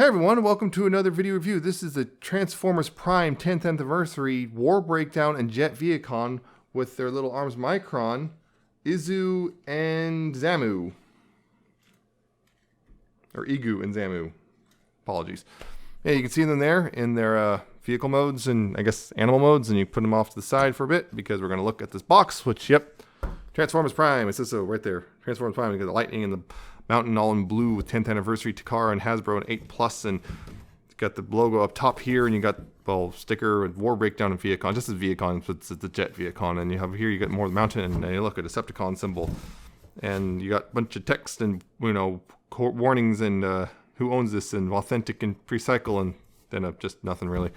Hey everyone, welcome to another video review. This is the Transformers Prime 10th Anniversary War Breakdown and Jet Vehicon with their little arms Micron, Izu, and Zamu. Or Igu and Zamu. Apologies. Yeah, you can see them there in their vehicle modes and I guess animal modes, and you put them off to the side for a bit because we're going to look at this box, which, yep, Transformers Prime. It says so right there. Transformers Prime. You got the lightning and the mountain all in blue with 10th anniversary Takara and Hasbro and 8 Plus, and you got the logo up top here, and you got, well, sticker with War Breakdown and Vehicon. Just as Vehicon, but it's the Jet Vehicon, and you have here you got more of the mountain, and you look at a Decepticon symbol, and you got a bunch of text and warnings and who owns this and authentic and pre-cycle, and then just nothing really.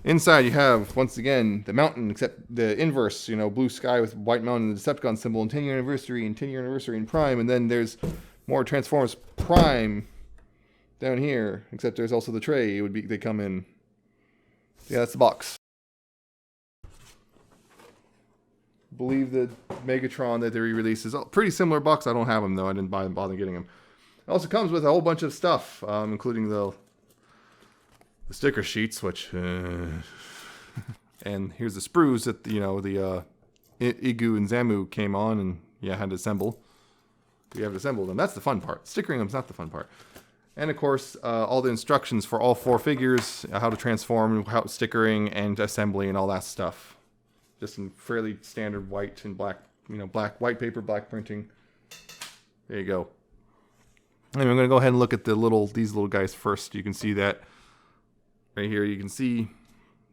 Inside you have, once again, the mountain, except the inverse, blue sky with white mountain, the Decepticon symbol, and 10-year anniversary, and 10-year anniversary in Prime, and then there's more Transformers Prime down here, except there's also the tray. They come in. Yeah, that's the box. I believe the Megatron that they re-released is a pretty similar box. I don't have them though. I didn't bother getting them. It also comes with a whole bunch of stuff, including the sticker sheets, which and here's the sprues that the Igu and Zamu came on, and had to assemble. You have to assemble them. That's the fun part. Stickering them's not the fun part. And of course, all the instructions for all 4 figures, how to transform, how stickering and assembly and all that stuff. Just in fairly standard white and black, white paper, black printing. There you go. Anyway, I'm going to go ahead and look at these little guys first. You can see that right here. You can see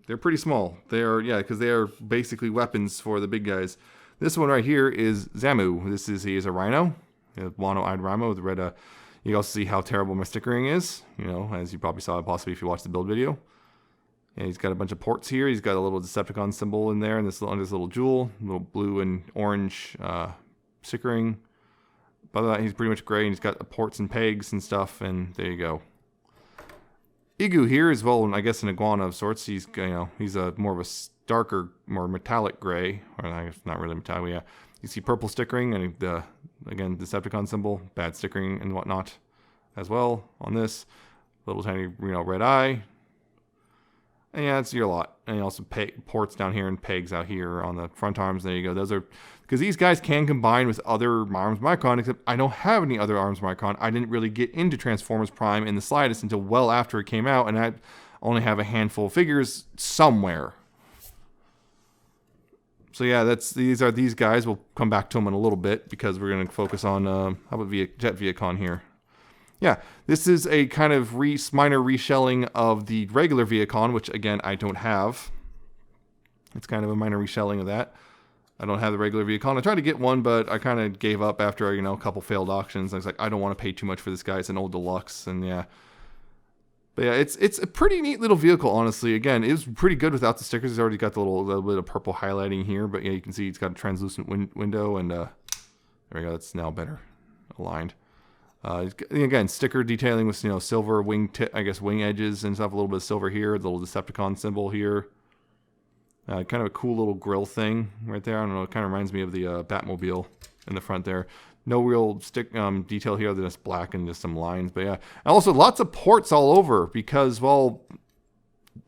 they're pretty small. They are, because they are basically weapons for the big guys. This one right here is Zamu. He is a rhino. Mono-eyed rhino with red. You also see how terrible my stickering is, as you probably saw possibly if you watched the build video. And he's got a bunch of ports here. He's got a little Decepticon symbol in there, and this little jewel, little blue and orange stickering. Other than that, he's pretty much gray, and he's got the ports and pegs and stuff. And there you go. Igu here is, well, I guess an iguana of sorts. He's he's a more of a darker, more metallic gray, or I guess not really metallic. Yeah. You see purple stickering and again, Decepticon symbol, bad stickering and whatnot as well on this. Little tiny, red eye. And it's your lot. And you also ports down here and pegs out here on the front arms. There you go. Those are, because these guys can combine with other arms Micron, except I don't have any other arms Micron. I didn't really get into Transformers Prime in the slightest until well after it came out, and I only have a handful of figures somewhere. So yeah, these guys. We'll come back to them in a little bit because we're going to focus on how about Jet Vehicon here. Yeah, this is a kind of minor reshelling of the regular Vehicon, which again I don't have. It's kind of a minor reshelling of that. I don't have the regular Vehicon. I tried to get one, but I kind of gave up after a couple failed auctions. I was like, I don't want to pay too much for this guy. It's an old deluxe, and yeah. But yeah, it's a pretty neat little vehicle, honestly. Again, it was pretty good without the stickers. It's already got the little bit of purple highlighting here, but yeah, you can see it's got a translucent window, and there we go. It's now better aligned. Again, sticker detailing with silver wing edges and stuff. A little bit of silver here. The little Decepticon symbol here. Kind of a cool little grill thing right there. I don't know. It kind of reminds me of the Batmobile in the front there. No real detail here other than just black and just some lines. But yeah, and also lots of ports all over because, well,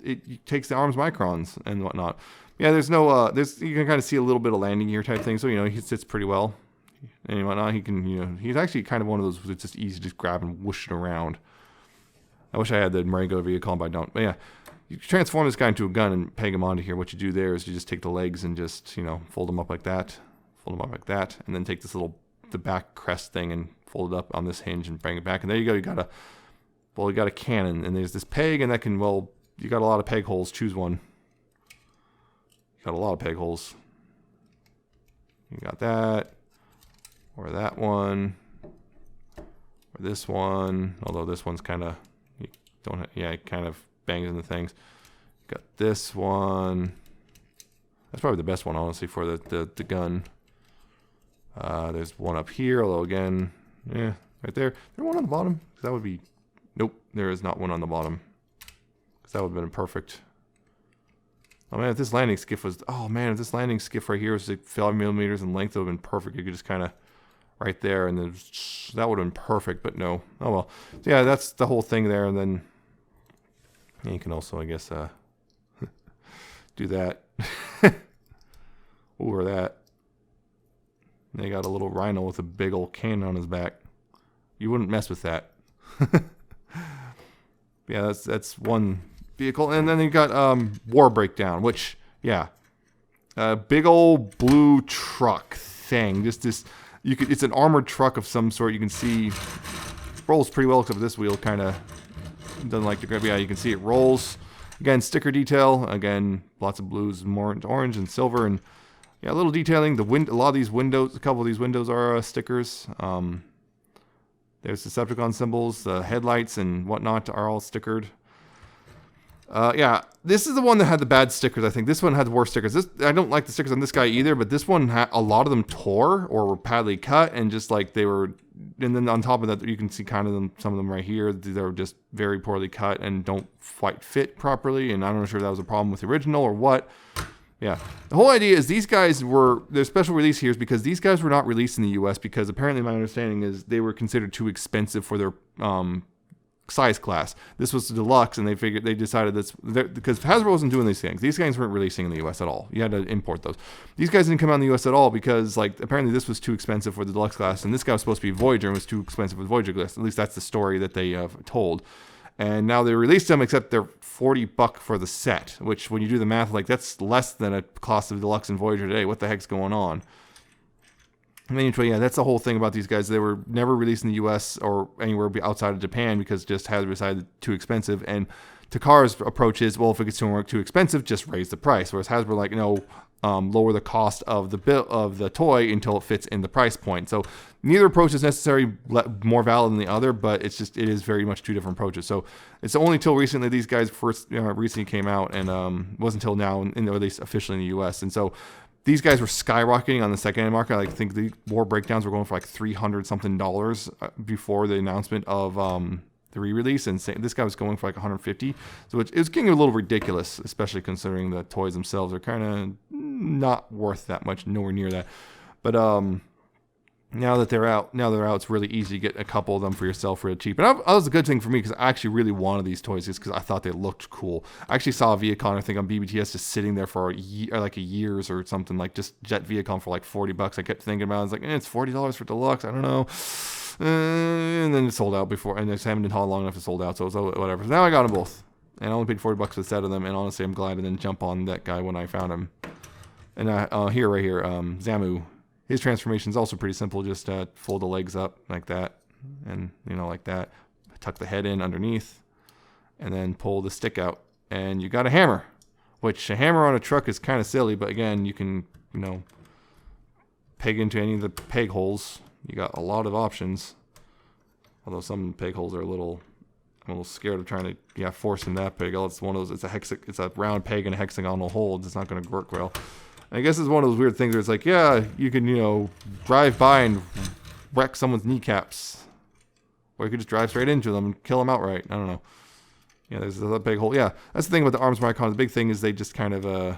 it takes the arms Microns and whatnot. Yeah, there's no, you can kind of see a little bit of landing gear type thing. So, he sits pretty well and whatnot. He can, he's actually kind of one of those, it's just easy to just grab and whoosh it around. I wish I had the regular vehicle, but I don't. But yeah, you transform this guy into a gun and peg him onto here. What you do there is you just take the legs and just, fold them up like that, and then take this the back crest thing and fold it up on this hinge and bring it back, and there you go. You got a cannon, and there's this peg, and that can, well, you got a lot of peg holes. Choose one. You got a lot of peg holes. You got that, or that one, or this one. Although this one's kind of, it kind of bangs into things. Got this one. That's probably the best one, honestly, for the gun. There's one up here, although again, right there. Is there one on the bottom? That would be, nope, there is not one on the bottom. Because that would have been perfect. Oh man, if this landing skiff right here was like 5 millimeters in length, it would have been perfect. You could just kind of right there, and then that would have been perfect, but no. Oh well. So yeah, that's the whole thing there, and then And you can also, I guess, do that. Or that. They got a little rhino with a big old cannon on his back. You wouldn't mess with that. Yeah, that's one vehicle. And then you got War Breakdown, which, yeah, a big old blue truck thing. Just this, it's an armored truck of some sort. You can see rolls pretty well, except for this wheel kind of doesn't like to grab. Yeah, you can see it rolls. Again, sticker detail. Again, lots of blues, more orange and silver, and yeah, a little detailing. A lot of these windows, a couple of these windows are stickers. There's Decepticon symbols, the headlights and whatnot are all stickered. Yeah, this is the one that had the bad stickers, I think. This one had the worst stickers. I don't like the stickers on this guy either, but this one had a lot of them tore or were badly cut, and just like they were, and then on top of that, you can see kind of some of them right here. They're just very poorly cut and don't quite fit properly, and I'm not sure if that was a problem with the original or what. Yeah, the whole idea is these guys were, their special release here is because these guys were not released in the US because apparently my understanding is they were considered too expensive for their size class. This was the deluxe, and they decided that's because Hasbro wasn't doing these things. These guys weren't releasing in the US at all. You had to import those. These guys didn't come out in the US at all because like apparently this was too expensive for the deluxe class, and this guy was supposed to be Voyager and was too expensive for the Voyager class. At least that's the story that they told. And now they released them, except they're $40 for the set, which when you do the math, like that's less than a cost of Deluxe and Voyager today. What the heck's going on? And anyway, yeah, that's the whole thing about these guys. They were never released in the US or anywhere outside of Japan because just Hasbro decided too expensive. And Takara's approach is, well, if it gets too expensive, just raise the price. Whereas Hasbro like, no, lower the cost of the toy until it fits in the price point. So neither approach is necessarily more valid than the other, but it is very much two different approaches. So it's only till recently these guys first recently came out, and wasn't until now, or at least officially in the US. And so these guys were skyrocketing on the secondhand market. I think the War Breakdowns were going for like $300 something before the announcement of the re-release, and this guy was going for like $150. So it was getting a little ridiculous, especially considering the toys themselves are kind of not worth that much, nowhere near that. But now that they're out, it's really easy to get a couple of them for yourself real cheap. And that was a good thing for me because I actually really wanted these toys just because I thought they looked cool. I actually saw a Vehicon, I think on BBTS, just sitting there for a years or something, like just Jet Vehicon for like $40. I kept thinking about it. I was like, it's $40 for deluxe. I don't know. And then it sold out before, and I just haven't been long enough to sold out, so it was whatever. So now I got them both, and I only paid $40 for the set of them, and honestly, I'm glad I didn't jump on that guy when I found him. And right here, Zamu, his transformation is also pretty simple. Just fold the legs up like that, and like that. Tuck the head in underneath, and then pull the stick out, and you got a hammer. Which a hammer on a truck is kind of silly, but again, you can peg into any of the peg holes. You got a lot of options, although some peg holes are I'm a little scared of trying to force in that peg. It's one of those. It's a round peg and a hexagonal hole. It's not going to work well. And I guess it's one of those weird things where it's like, yeah, you can drive by and wreck someone's kneecaps, or you could just drive straight into them and kill them outright. I don't know. Yeah, there's a big hole. Yeah, that's the thing with the arms Micron. The big thing is they just kind of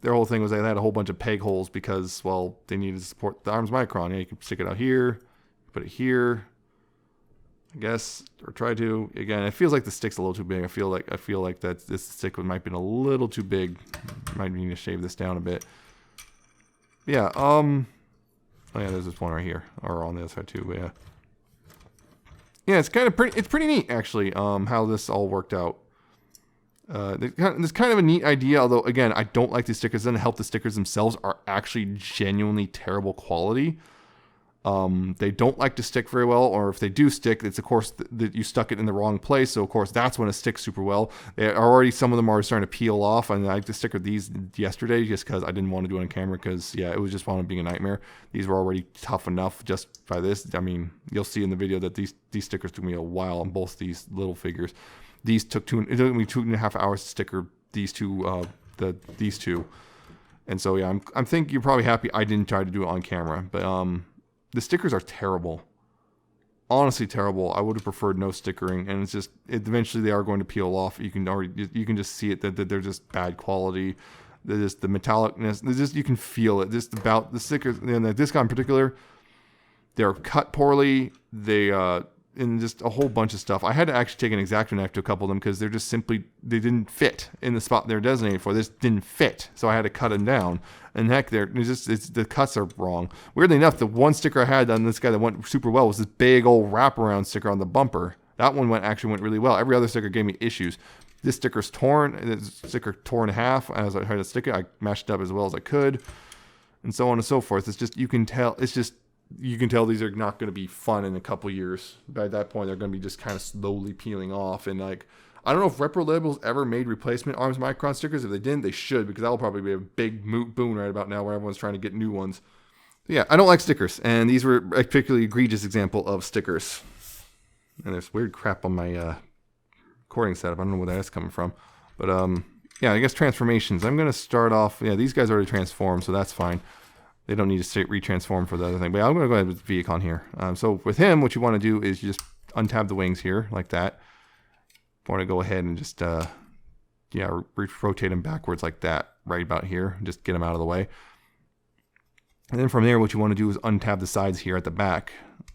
their whole thing was they had a whole bunch of peg holes because, well, they needed to support the arms Micron. Yeah, you can stick it out here, put it here, I guess, or try to. Again, it feels like the stick's a little too big. I feel like that this stick might be a little too big. Might need to shave this down a bit. Yeah. Oh yeah, there's this one right here, or on the other side too. But yeah. Yeah, it's pretty neat actually. How this all worked out. It's kind of a neat idea, although again, I don't like the stickers. It doesn't help the stickers themselves are actually genuinely terrible quality. They don't like to stick very well, or if they do stick, it's of course that you stuck it in the wrong place. So of course that's when it sticks super well. Some of them are starting to peel off, and I just stickered these yesterday just because I didn't want to do it on camera because it was just wound up being a nightmare. These were already tough enough just by this. I mean, you'll see in the video that these stickers took me a while on both these little figures. These it took me 2.5 hours to sticker these two, these two, and so yeah, I'm think you're probably happy I didn't try to do it on camera, but the stickers are terrible, honestly terrible. I would have preferred no stickering, and eventually they are going to peel off. You can just see it that they're just bad quality. They're just the metallicness. You can feel it. Just about the stickers, and this guy in particular, they're cut poorly. and just a whole bunch of stuff. I had to actually take an X-Acto knife to a couple of them because they're just simply, they didn't fit in the spot they're designated for. This didn't fit, so I had to cut them down. And heck, the cuts are wrong. Weirdly enough, the one sticker I had on this guy that went super well was this big old wraparound sticker on the bumper. That one actually went really well. Every other sticker gave me issues. This sticker's torn. This sticker tore in half as I tried to stick it. I mashed it up as well as I could, and so on and so forth. It's just, you can tell. It's just, you can tell these are not going to be fun in a couple years. By that point, they're going to be just kind of slowly peeling off. And like, I don't know if Repro Labels ever made replacement Arms Micron stickers. If they didn't, they should, because that'll probably be a big boon right about now where everyone's trying to get new ones. But yeah, I don't like stickers, and these were a particularly egregious example of stickers. And there's weird crap on my recording setup. I don't know where that's coming from. But yeah, I guess transformations. I'm going to start off, yeah, these guys already transformed, so that's fine. They don't need to retransform for the other thing. But yeah, I'm going to go ahead with Vehicon here. So with him, what you want to do is you just untab the wings here, like that. You want to go ahead and just, yeah, rotate them backwards like that, right about here. Just get them out of the way. And then from there, what you want to do is untab the sides here at the back.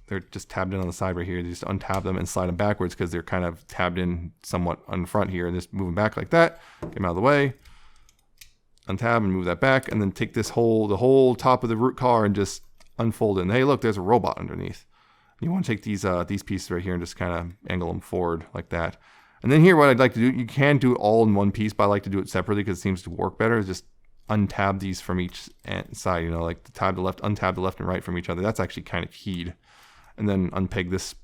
They're just tabbed in on the side right here. You just untab them and slide them backwards because they're kind of tabbed in somewhat on front here. And just move them back like that. Get them out of the way. Untab and move that back. And then take this the whole top of the root car and just unfold it. And hey, look, there's a robot underneath. You want to take these pieces right here and just kind of angle them forward like that. And then here, what I'd like to do, you can do it all in one piece, but I like to do it separately because it seems to work better. Is just untab these from each side, you know, like tab the left, untab the left and right from each other. That's actually kind of keyed. And then unpeg this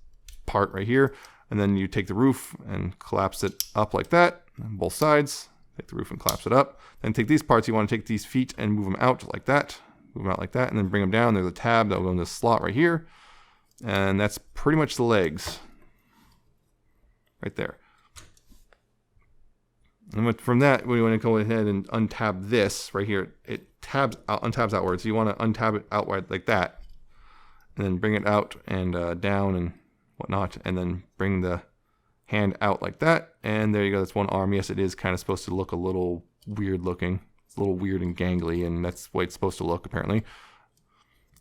part right here. And then you take the roof and collapse it up like that on both sides. Take the roof and collapse it up. Then take these parts, you want to take these feet and move them out like that. Move them out like that, and then bring them down. There's a tab that will go in this slot right here. And that's pretty much the legs. Right there. And from that, we want to go ahead and untab this right here. It untabs outward, so you want to untab it outward like that. And then bring it out and down and whatnot. And then bring the hand out like that. And there you go, that's one arm. Yes, it is kind of supposed to look a little weird looking. It's a little weird and gangly, and that's the way it's supposed to look apparently.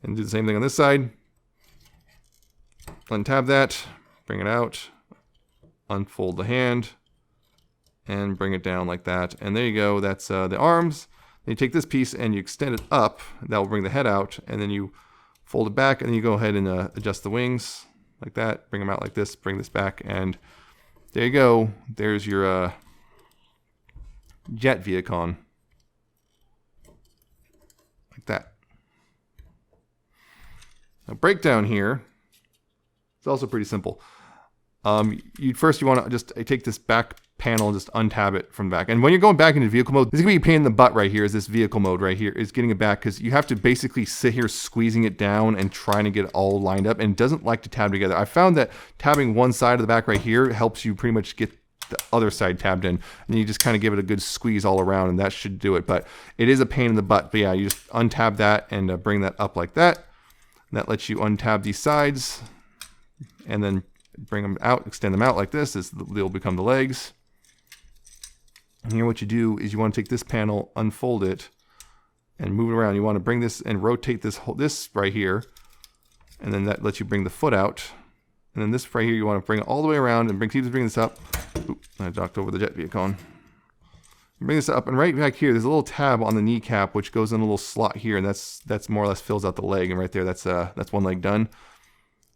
And do the same thing on this side. Untab that, bring it out, unfold the hand, and bring it down like that. And there you go, that's the arms. Then you take this piece and you extend it up. That will bring the head out, and then you fold it back, and then you go ahead and adjust the wings like that. Bring them out like this, bring this back, and there you go. There's your Jet Vehicon. Like that. Now breakdown here. It's also pretty simple. First you want to just take this back panel and just untab it from the back. And when you're going back into vehicle mode, this is going to be a pain in the butt right here, is this vehicle mode right here, is getting it back, because you have to basically sit here squeezing it down and trying to get it all lined up, and it doesn't like to tab together. I found that tabbing one side of the back right here helps you pretty much get the other side tabbed in, and you just kind of give it a good squeeze all around, and that should do it. But it is a pain in the butt. But yeah, you just untab that and bring that up like that. And that lets you untab these sides and then bring them out, extend them out like this. They'll become the legs. And here what you do is you want to take this panel, unfold it, and move it around. You want to bring this and rotate this right here, and then that lets you bring the foot out. And then this right here, you want to bring it all the way around and keep bringing this up. Oop, I knocked over the Jet Vehicon. Bring this up, and right back here, there's a little tab on the kneecap which goes in a little slot here, and that's more or less fills out the leg. And right there, that's one leg done.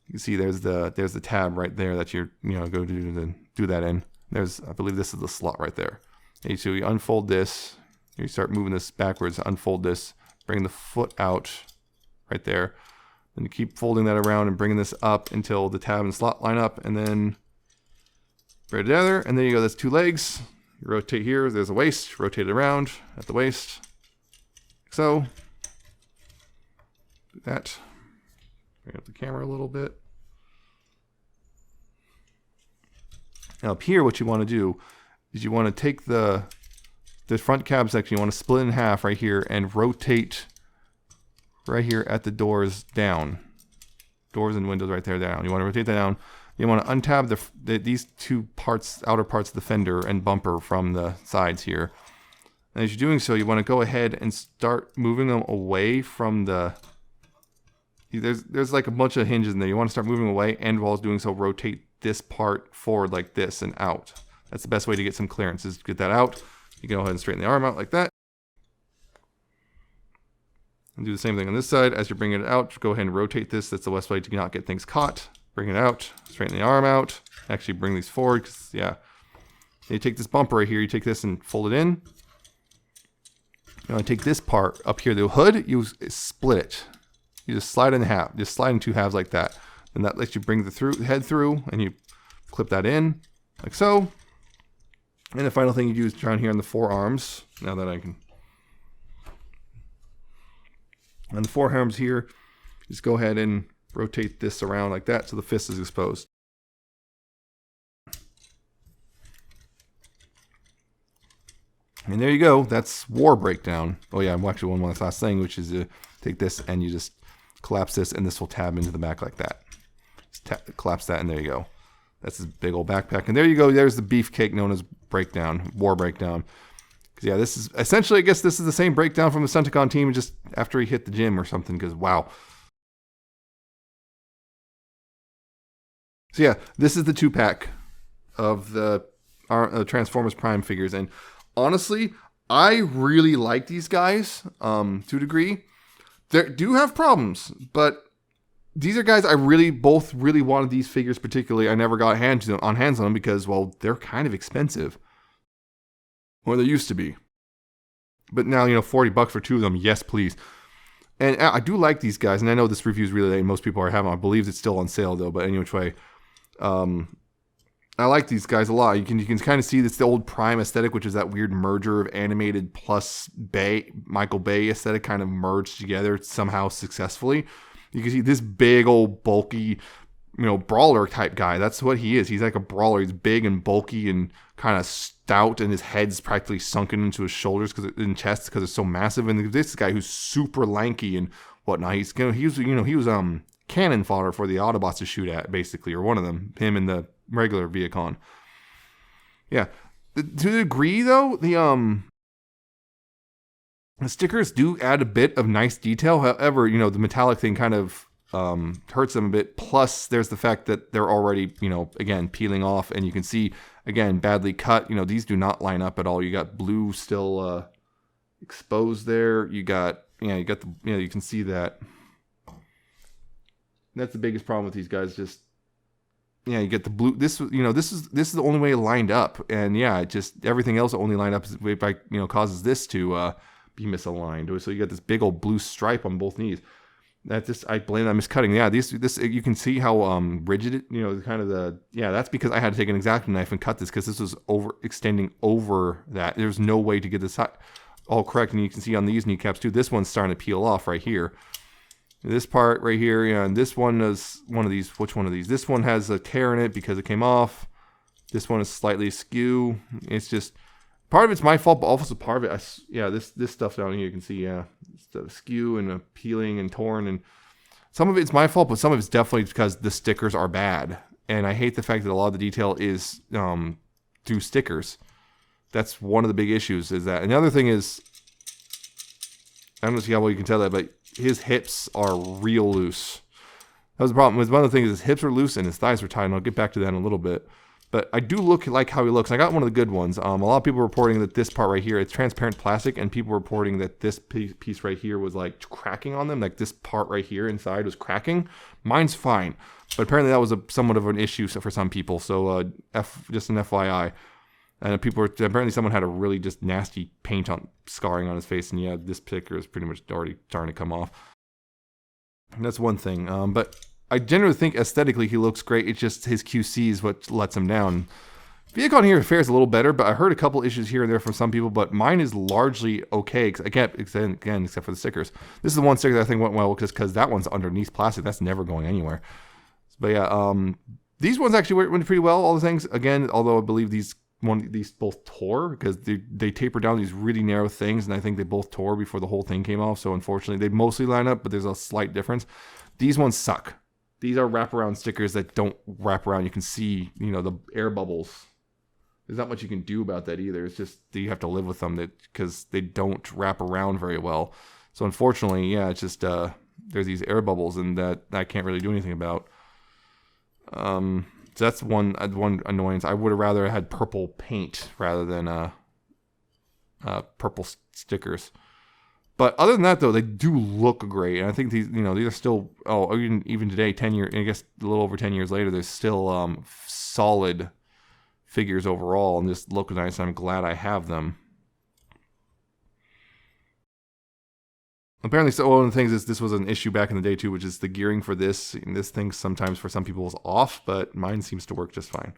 You can see there's the tab right there that you're go to do that in. I believe this is the slot right there. And so you unfold this, you start moving this backwards, unfold this, bring the foot out right there. Then you keep folding that around and bringing this up until the tab and slot line up, and then bring it together, and then you go, that's two legs. You rotate here, there's a waist, rotate it around at the waist. Like so. Do that. Bring up the camera a little bit. Now up here, what you want to do is you want to take the front cab section, you want to split it in half right here and rotate right here at the doors down. Doors and windows right there down. You want to rotate that down. You want to untab these two parts, outer parts of the fender and bumper from the sides here. And as you're doing so, you want to go ahead and start moving them away from the There's like a bunch of hinges in there. You want to start moving away, and while doing so, rotate this part forward like this and out. That's the best way to get some clearance, is to get that out. You can go ahead and straighten the arm out like that. And do the same thing on this side. As you're bringing it out, go ahead and rotate this. That's the best way to not get things caught. Bring it out, straighten the arm out. Actually bring these forward, because, yeah. You take this bumper right here, you take this and fold it in. You want to take this part up here, the hood, you split it. You just slide it in half, just slide in two halves like that. And that lets you bring the head through, and you clip that in, like so. And the final thing you do is down here on the forearms. Now that I can. On the forearms here, just go ahead and rotate this around like that so the fist is exposed. And there you go. That's war breakdown. Oh yeah, I'm actually one last thing, which is to take this and you just collapse this, and this will tab into the back like that. Just collapse that, and there you go. That's his big old backpack. And there you go. There's the beefcake known as breakdown, war breakdown. Because yeah, this is essentially, I guess this is the same breakdown from the Senticon team, just after he hit the gym or something. Because wow. So yeah, this is the 2-pack of the Transformers Prime figures, and honestly, I really like these guys to a degree. They do have problems, but these are guys I both really wanted these figures particularly. I never got hands on them because, well, they're kind of expensive. Or they used to be. But now, $40 for two of them, yes please. And I do like these guys, and I know this review is really late, and most people are having. I believe it's still on sale though, but any which way. I like these guys a lot. You can kind of see this the old Prime aesthetic, which is that weird merger of animated plus Michael Bay aesthetic kind of merged together somehow successfully. You can see this big old bulky, brawler type guy. That's what he is. He's like a brawler. He's big and bulky and kind of stout, and his head's practically sunken into his shoulders and chest because it's so massive. And this guy who's super lanky and whatnot. He was cannon fodder for the Autobots to shoot at, basically, or one of them. Him and the regular Vehicon. Yeah. To the degree, though, the stickers do add a bit of nice detail. However, the metallic thing kind of hurts them a bit. Plus, there's the fact that they're already, again, peeling off, and you can see, again, badly cut. These do not line up at all. You got blue still exposed there. You got you can see that. That's the biggest problem with these guys. Just you get the blue. This is the only way it lined up, and just everything else only lined up by causes this to be misaligned. So you got this big old blue stripe on both knees. I blame that miscutting. Yeah, this you can see how rigid it. That's because I had to take an X-Acto knife and cut this because this was extending over that. There's no way to get this all correct, and you can see on these kneecaps too. This one's starting to peel off right here. This part right here, and this one is one of these. Which one of these? This one has a tear in it because it came off. This one is slightly askew. It's just part of it's my fault, but also part of it. This stuff down here you can see, it's askew and peeling and torn, and some of it's my fault, but some of it's definitely because the stickers are bad, and I hate the fact that a lot of the detail is through stickers. That's one of the big issues. Is that another thing is I don't know how well you can tell that, but his hips are real loose. That was the problem. One of the things is his hips are loose and his thighs are tight, and I'll get back to that in a little bit. But I do like how he looks. I got one of the good ones. A lot of people reporting that this part right here, it's transparent plastic, and people reporting that this piece right here was like cracking on them. Like this part right here inside was cracking. Mine's fine. But apparently that was somewhat of an issue for some people. So just an FYI. And apparently someone had a really just nasty paint scarring on his face, and this picture is pretty much already starting to come off. And that's one thing. But I generally think aesthetically he looks great. It's just his QC is what lets him down. Vehicon here fares a little better, but I heard a couple issues here and there from some people, but mine is largely okay, except for the stickers. This is the one sticker that I think went well just because that one's underneath plastic. That's never going anywhere. But these ones actually went pretty well, all the things. Again, although I believe these both tore because they taper down these really narrow things, and I think they both tore before the whole thing came off. So unfortunately, they mostly line up, but there's a slight difference. These ones suck. These are wraparound stickers that don't wrap around. You can see, the air bubbles. There's not much you can do about that either. It's just that you have to live with them because they don't wrap around very well. So unfortunately, it's just there's these air bubbles, and that I can't really do anything about. So that's one annoyance. I would have rather had purple paint rather than purple stickers. But other than that, though, they do look great, and I think these are still. Oh, even today, 10 years, I guess a little over 10 years later, there's still solid figures overall, and just look nice. I'm glad I have them. Apparently, so one of the things is this was an issue back in the day too, which is the gearing for this. And this thing sometimes for some people is off, but mine seems to work just fine.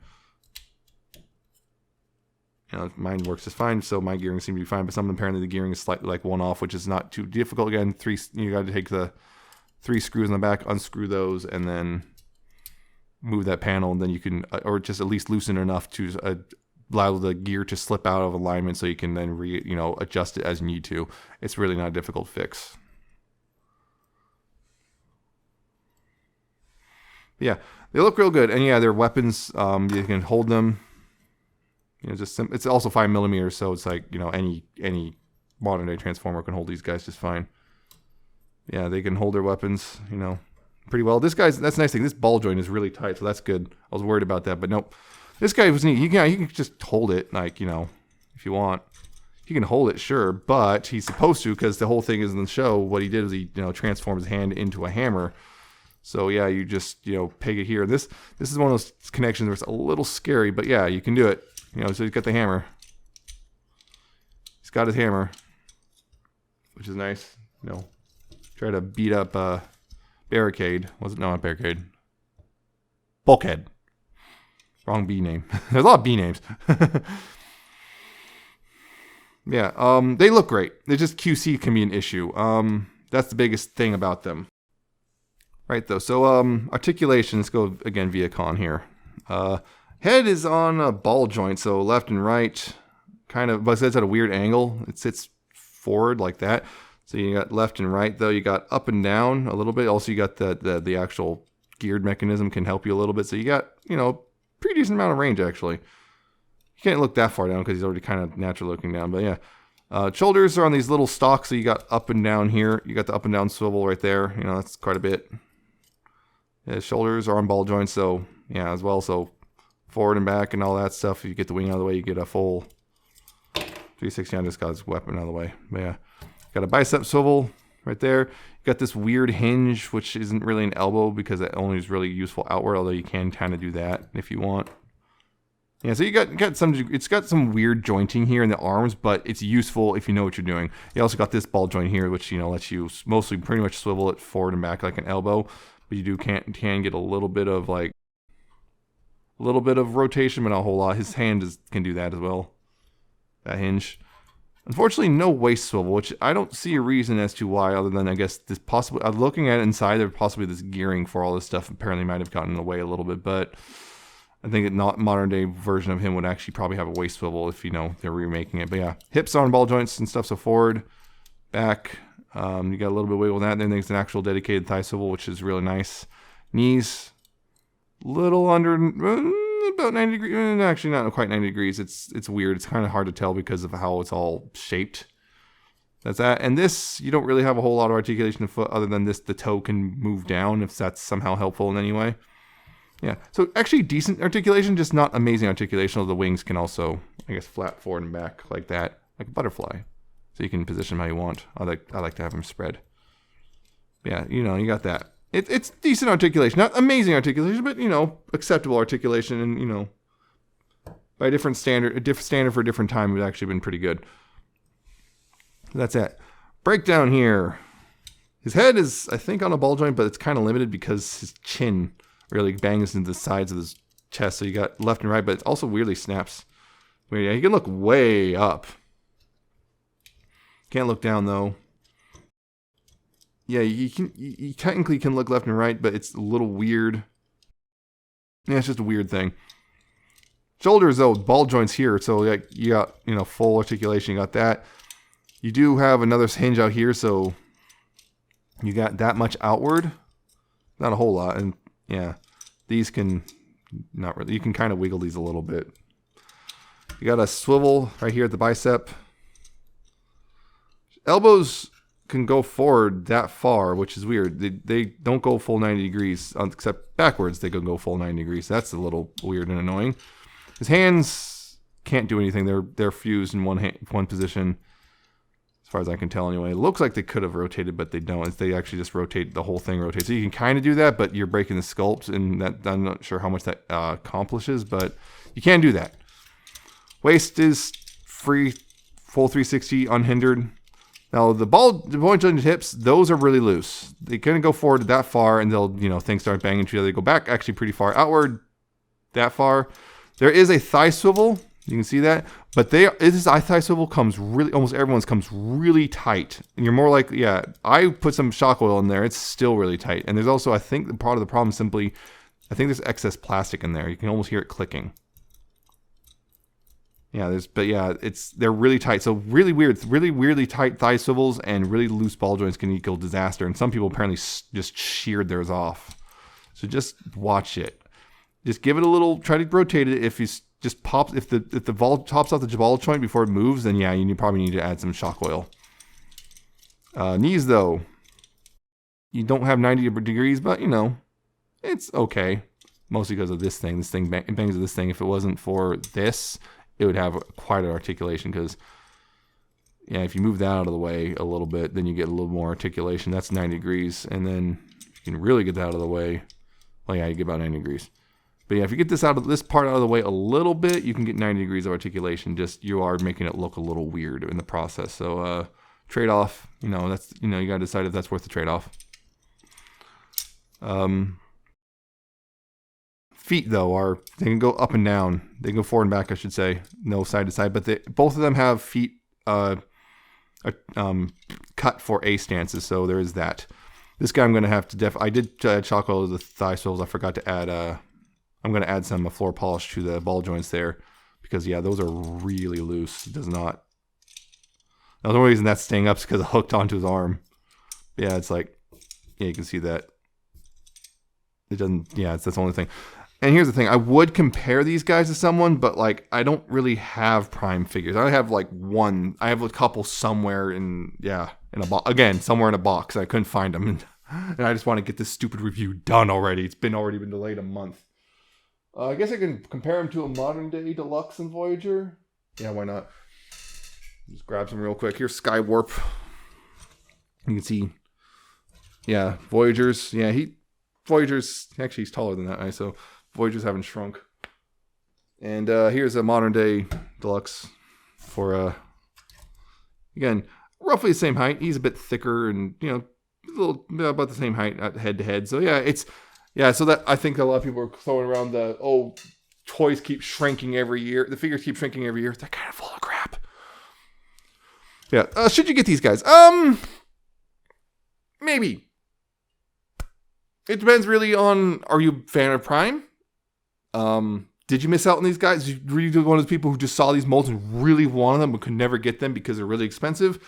Mine works just fine, so my gearing seems to be fine. But some of them, apparently the gearing is slightly like one off, which is not too difficult. Again, you got to take the 3 screws in the back, unscrew those, and then move that panel, and then you can, or just at least loosen enough to allow the gear to slip out of alignment, so you can then adjust it as you need to. It's really not a difficult fix. But yeah, they look real good, and yeah, they're weapons. You can hold them. It's also 5mm, so it's like any modern day transformer can hold these guys just fine. Yeah, they can hold their weapons, pretty well. That's the nice thing. This ball joint is really tight, so that's good. I was worried about that, but nope. This guy was neat. You can just hold it, if you want. He can hold it, sure, but he's supposed to, because the whole thing is in the show. What he did is he, transformed his hand into a hammer. So yeah, you just, peg it here. This is one of those connections where it's a little scary, but yeah, you can do it. So he's got the hammer. He's got his hammer, which is nice. Try to beat up Barricade. Was it? No, not Barricade. Bulkhead. Wrong B name. There's a lot of B names. Yeah, they look great. They just QC can be an issue. That's the biggest thing about them. Right, though. So, articulation. Let's go again, Vehicon here. Head is on a ball joint, so left and right, kind of, but it's at a weird angle. It sits forward like that. So you got left and right, though. You got up and down a little bit. Also, you got the actual geared mechanism can help you a little bit. So you got, pretty decent amount of range, actually. You can't look that far down because he's already kind of natural looking down, but yeah. Shoulders are on these little stalks, so you got up and down here. You got the up and down swivel right there. That's quite a bit. Yeah, shoulders are on ball joints, so yeah, as well. So forward and back and all that stuff. If you get the wing out of the way, you get a full 360. I just got his weapon out of the way. But yeah, got a bicep swivel right there. You got this weird hinge, which isn't really an elbow because it only is really useful outward, although you can kind of do that if you want. Yeah, so you got some. It's got some weird jointing here in the arms, but it's useful if you know what you're doing. You also got this ball joint here, which lets you mostly pretty much swivel it forward and back like an elbow, but you can get a little bit of rotation, but not a whole lot. His hand can do that as well. That hinge. Unfortunately, no waist swivel, which I don't see a reason as to why, other than I guess this possibly. I'm looking at it inside, there possibly this gearing for all this stuff apparently might have gotten in the way a little bit, but I think a modern day version of him would actually probably have a waist swivel if they're remaking it. But yeah, hips on ball joints and stuff. So forward, back. You got a little bit of wiggle in that. Then there's an actual dedicated thigh swivel, which is really nice. Knees, little under about 90 degrees. Actually, not quite 90 degrees. It's weird. It's kind of hard to tell because of how it's all shaped. That's that. And this, you don't really have a whole lot of articulation of foot other than this. The toe can move down if that's somehow helpful in any way. Yeah, so actually decent articulation, just not amazing articulation. The wings can also, I guess, flap forward and back like that, like a butterfly. So you can position them how you want. I like to have them spread. Yeah, you got that. It's decent articulation, not amazing articulation, but acceptable articulation, and by a different standard for a different time, it's actually been pretty good. That's it. Breakdown here. His head is, I think, on a ball joint, but it's kind of limited because his chin really bangs into the sides of his chest. So you got left and right, but it also weirdly snaps. Yeah, you can look way up. Can't look down though. Yeah, you technically can look left and right, but it's a little weird. Yeah, it's just a weird thing. Shoulders though, ball joints here, so you got full articulation. You got that. You do have another hinge out here, so you got that much outward. Not a whole lot, and yeah, these can not really. You can kind of wiggle these a little bit. You got a swivel right here at the bicep. Elbows can go forward that far, which is weird. They don't go full 90 degrees, except backwards they can go full 90 degrees. That's a little weird and annoying. His hands can't do anything. They're fused in one position, as far as I can tell anyway. It looks like they could have rotated, but they don't. They actually just rotate, the whole thing rotates. So you can kind of do that, but you're breaking the sculpt, and that I'm not sure how much that accomplishes, but you can do that. Waist is free, full 360, unhindered. Now the ball joint hips, those are really loose. They couldn't go forward that far, and they'll, things start banging to each other. They go back actually pretty far outward, that far. There is a thigh swivel. You can see that, but this thigh swivel comes really, almost everyone's comes really tight, and you're more like, yeah. I put some shock oil in there. It's still really tight, and there's also, I think, part of the problem simply, I think there's excess plastic in there. You can almost hear it clicking. Yeah, they're really tight. So really weird, really weirdly tight thigh swivels and really loose ball joints can equal disaster. And some people apparently just sheared theirs off. So just watch it. Just give it a little, try to rotate it. If the ball tops off the ball joint before it moves, then yeah, you probably need to add some shock oil. Knees though, you don't have 90 degrees, but it's okay. Mostly because of this thing. This thing bangs with this thing. If it wasn't for this, it would have quite an articulation, because if you move that out of the way a little bit, then you get a little more articulation. That's 90 degrees. And then if you can really get that out of the way, well, yeah, you get about 90 degrees. But yeah, if you get this part out of the way a little bit, you can get 90 degrees of articulation. Just you are making it look a little weird in the process. So trade-off, that's you got to decide if that's worth the trade-off. Feet though they can go up and down. They can go forward and back, I should say, no side to side. But both of them have feet cut for A stances, so there is that. This guy I'm going to have to I did add shock oil to the thigh swivels. I forgot to add. I'm going to add some floor polish to the ball joints there, because yeah, those are really loose. It does not. Now the only reason that's staying up is because it hooked onto his arm. Yeah, it's like, yeah, you can see that. It doesn't. Yeah, that's the only thing. And here's the thing, I would compare these guys to someone, but like I don't really have prime figures. I have like one. I have a couple somewhere in a box. Again, somewhere in a box. I couldn't find them, and I just want to get this stupid review done already. It's already been delayed a month. I guess I can compare them to a modern day Deluxe and Voyager. Yeah, why not? Just grab some real quick. Here's Skywarp. You can see, yeah, Voyager's. Yeah, Voyager's actually he's taller than that, right? So Voyagers haven't shrunk. And here's a modern day Deluxe for again, roughly the same height. He's a bit thicker and a little about the same height head to head. So yeah, so that I think a lot of people are throwing around toys keep shrinking every year. The figures keep shrinking every year. They're kind of full of crap. Yeah, should you get these guys? Maybe. It depends really on, are you a fan of Prime? Did you miss out on these guys? Were you one of those people who just saw these molds and really wanted them but could never get them because they're really expensive?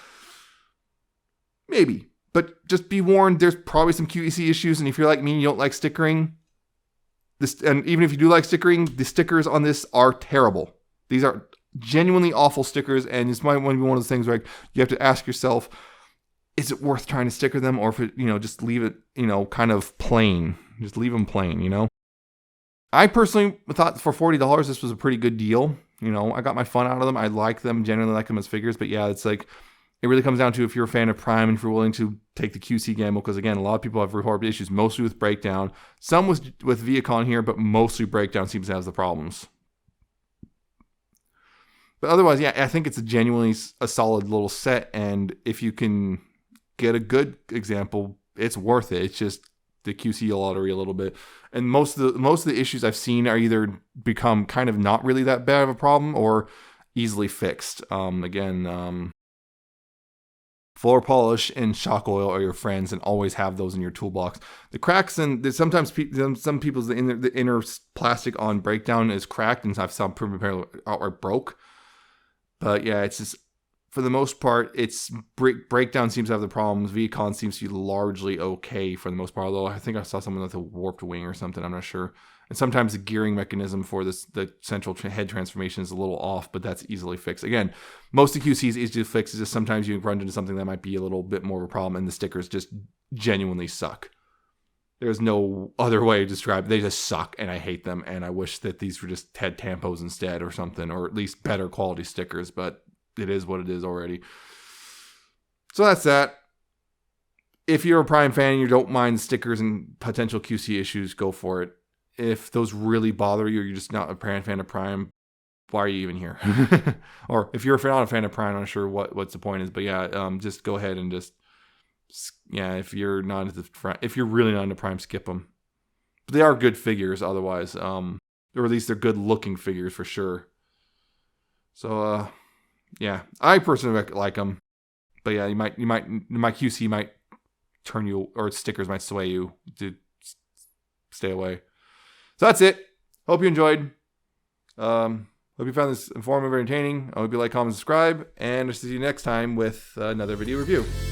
Maybe. But just be warned, there's probably some QEC issues, and if you're like me and you don't like stickering, and even if you do like stickering, the stickers on this are terrible. These are genuinely awful stickers, and this might be one of those things where you have to ask yourself, is it worth trying to sticker them, or if it, just leave it, kind of plain. Just leave them plain, I personally thought for $40, this was a pretty good deal. I got my fun out of them. I like them, generally like them as figures, but yeah, it's like, it really comes down to if you're a fan of Prime and if you're willing to take the QC gamble, because again, a lot of people have reported issues, mostly with breakdown. Some with Vehicon here, but mostly breakdown seems to have the problems. But otherwise, yeah, I think it's genuinely a solid little set, and if you can get a good example, it's worth it. It's just the QC lottery a little bit, and most of the issues I've seen are either become kind of not really that bad of a problem or easily fixed. Floor polish and shock oil are your friends, and always have those in your toolbox. The cracks, and sometimes some people's the inner plastic on breakdown is cracked, and I've some apparently outright broke. But yeah, it's just for the most part, its breakdown seems to have the problems. Vehicon seems to be largely okay for the most part, although I think I saw someone with a warped wing or something. I'm not sure. And sometimes the gearing mechanism for the central head transformation is a little off, but that's easily fixed. Again, most of QC is easy to fix. It's just sometimes you run into something that might be a little bit more of a problem, and the stickers just genuinely suck. There's no other way to describe it. They just suck, and I hate them, and I wish that these were just head tampos instead or something, or at least better quality stickers, but it is what it is already. So that's that. If you're a Prime fan and you don't mind stickers and potential QC issues, go for it. If those really bother you, or you're just not a fan of Prime, why are you even here? Or if you're not a fan of Prime, I'm not sure what's the point is. But yeah, just go ahead and if you're really not into Prime, skip them. But they are good figures otherwise, or at least they're good looking figures for sure. So yeah, I personally like them. But yeah, my QC might turn you, or stickers might sway you to stay away. So that's it. Hope you enjoyed. Hope you found this informative and entertaining. I hope you like, comment, subscribe, and I'll see you next time with another video review.